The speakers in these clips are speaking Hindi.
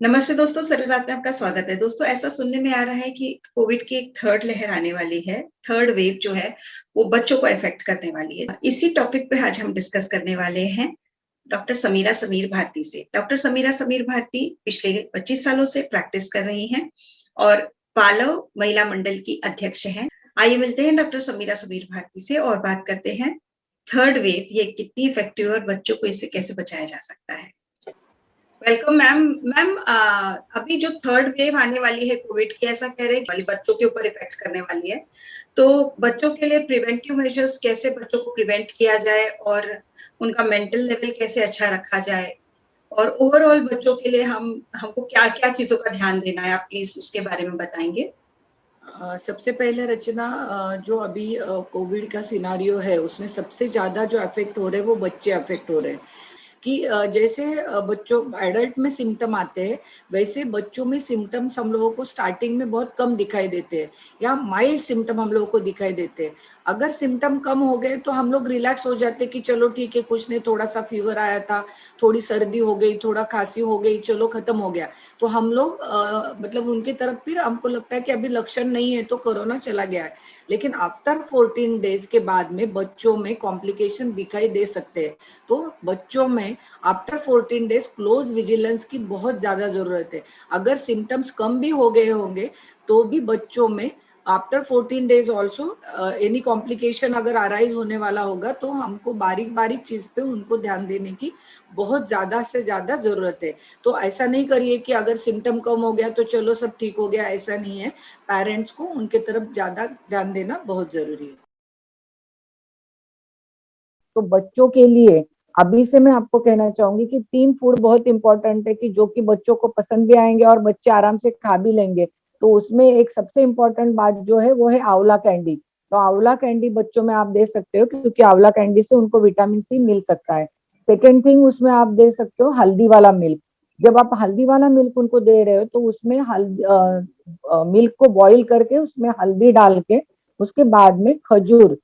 नमस्ते दोस्तों, सरल बात में आपका स्वागत है। दोस्तों, ऐसा सुनने में आ रहा है कि कोविड की एक थर्ड लहर आने वाली है। थर्ड वेव जो है वो बच्चों को अफेक्ट करने वाली है। इसी टॉपिक पे आज हम डिस्कस करने वाले हैं डॉक्टर समीरा समीर भारती से। डॉक्टर समीरा समीर भारती पिछले 25 सालों से प्रैक्टिस कर रही हैं और पालव महिला मंडल की अध्यक्ष हैं। आइए मिलते हैं डॉक्टर समीरा समीर भारती से और बात करते हैं थर्ड वेव ये कितनी इफेक्टिव और बच्चों को इससे कैसे बचाया जा सकता है। Welcome ma'am. मैम, अभी जो थर्ड वेव आने वाली है कोविड की, ऐसा कह रहे हैं कि बच्चों के ऊपर इफेक्ट करने वाली है, तो बच्चों के लिए प्रिवेंटिव मेजर्स कैसे बच्चों को प्रिवेंट किया जाए और उनका मेंटल लेवल कैसे अच्छा रखा जाए और ओवरऑल बच्चों के लिए हमको क्या क्या चीजों का ध्यान देना है, आप प्लीज उसके बारे में बताएंगे। सबसे पहले रचना, जो अभी कोविड का सिनारियो है उसमें सबसे ज्यादा जो अफेक्ट हो रहे हैं वो बच्चे अफेक्ट हो रहे हैं कि जैसे बच्चों एडल्ट में सिम्टम आते हैं वैसे बच्चों में सिम्टम्स हम लोगों को स्टार्टिंग में बहुत कम दिखाई देते हैं या माइल्ड सिम्टम हम लोगों को दिखाई देते हैं। अगर सिम्टम कम हो गए तो हम लोग रिलैक्स हो जाते कि चलो ठीक है, कुछ नहीं, थोड़ा सा फीवर आया था, थोड़ी सर्दी हो गई, थोड़ा खांसी हो गई, चलो खत्म हो गया। तो हम लोग मतलब उनकी तरफ फिर हमको लगता है कि अभी लक्षण नहीं है तो कोरोना चला गया है। लेकिन आफ्टर 14 डेज के बाद में बच्चों में कॉम्प्लिकेशन दिखाई दे सकते हैं। तो बच्चों में आफ्टर 14 डेज क्लोज विजिलेंस की बहुत ज्यादा जरूरत है। अगर सिम्टम्स कम भी हो गए होंगे तो भी बच्चों में after 14 days also any complication अगर अराइज होने वाला होगा तो हमको बारीक बारीक चीज पे उनको ध्यान देने की बहुत ज्यादा से ज्यादा जरूरत है। तो ऐसा नहीं करिए कि अगर सिम्टम कम हो गया तो चलो सब ठीक हो गया, ऐसा नहीं है। पेरेंट्स को उनके तरफ ज्यादा ध्यान देना बहुत जरूरी है। तो बच्चों के लिए अभी से मैं आपको कहना चाहूंगी कि 3 फूड बहुत इंपॉर्टेंट है कि जो कि बच्चों को पसंद भी आएंगे और बच्चे आराम से खा भी लेंगे। तो उसमें एक सबसे इम्पोर्टेंट बात जो है वो है आंवला कैंडी। तो आंवला कैंडी बच्चों में आप दे सकते हो क्योंकि आंवला कैंडी से उनको विटामिन सी मिल सकता है। सेकेंड थिंग, उसमें आप दे सकते हो हल्दी वाला मिल्क। जब आप हल्दी वाला मिल्क उनको दे रहे हो तो उसमें हल्दी मिल्क को बॉईल करके उसमें हल्दी डाल के उसके बाद में खजूर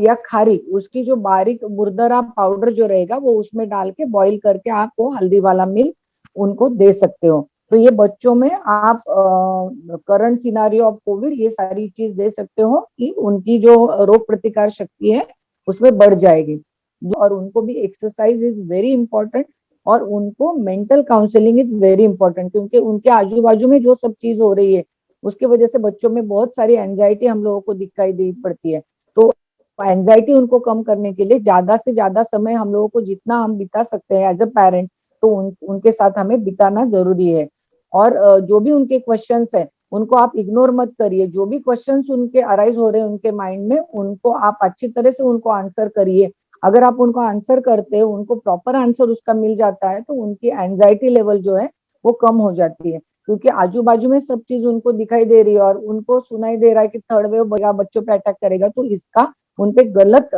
या खारीक, उसकी जो बारीक मुरदरा पाउडर जो रहेगा वो उसमें डाल के बॉईल करके आप वो हल्दी वाला मिल्क उनको दे सकते हो। तो ये बच्चों में आप करंट सिनारियो ऑफ कोविड ये सारी चीज दे सकते हो कि उनकी जो रोग प्रतिकार शक्ति है उसमें बढ़ जाएगी। और उनको भी एक्सरसाइज इज वेरी इंपॉर्टेंट और उनको mental counselling is very important क्योंकि उनके आजू बाजू में जो सब चीज हो रही है उसकी वजह से बच्चों में बहुत सारी एंजाइटी हम लोगों को दिखाई दी पड़ती है। तो एंजाइटी उनको कम करने के लिए ज्यादा से ज्यादा समय हम लोगों को जितना हम बिता सकते हैं एज अ पेरेंट तो उनके साथ हमें बिताना जरूरी है। और जो भी उनके क्वेश्चंस है उनको आप इग्नोर मत करिए। जो भी क्वेश्चंस उनके अराइज हो रहे हैं उनके माइंड में उनको आप अच्छी तरह से उनको आंसर करिए। अगर आप उनको आंसर करते हो, उनको प्रॉपर आंसर उसका मिल जाता है तो उनकी एंजाइटी लेवल जो है वो कम हो जाती है क्योंकि आजू बाजू में सब चीज उनको दिखाई दे रही है और उनको सुनाई दे रहा है कि थर्ड वेव बच्चों पे अटैक करेगा तो इसका उन पे गलत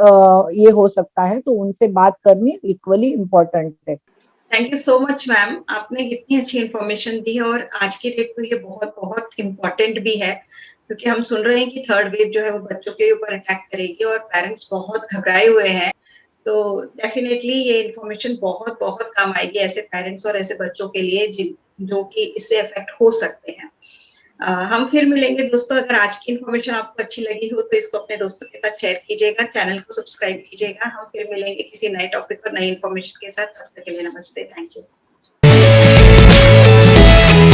ये हो सकता है। तो उनसे बात करनी इक्वली इम्पोर्टेंट है। Thank you so much ma'am, आपने इतनी अच्छी इंफॉर्मेशन दी है और आज के डेट में ये बहुत बहुत इम्पोर्टेंट भी है क्योंकि हम सुन रहे हैं कि थर्ड वेव जो है वो बच्चों के ऊपर अटैक करेगी और पेरेंट्स बहुत घबराए हुए हैं। तो डेफिनेटली ये इन्फॉर्मेशन बहुत बहुत काम आएगी ऐसे पेरेंट्स और ऐसे बच्चों के लिए जो कि इससे अफेक्ट हो सकते हैं। हम फिर मिलेंगे दोस्तों। अगर आज की इन्फॉर्मेशन आपको अच्छी लगी हो तो इसको अपने दोस्तों के साथ शेयर कीजिएगा, चैनल को सब्सक्राइब कीजिएगा। हम फिर मिलेंगे किसी नए टॉपिक और नई इन्फॉर्मेशन के साथ। तब तक के लिए नमस्ते, थैंक यू।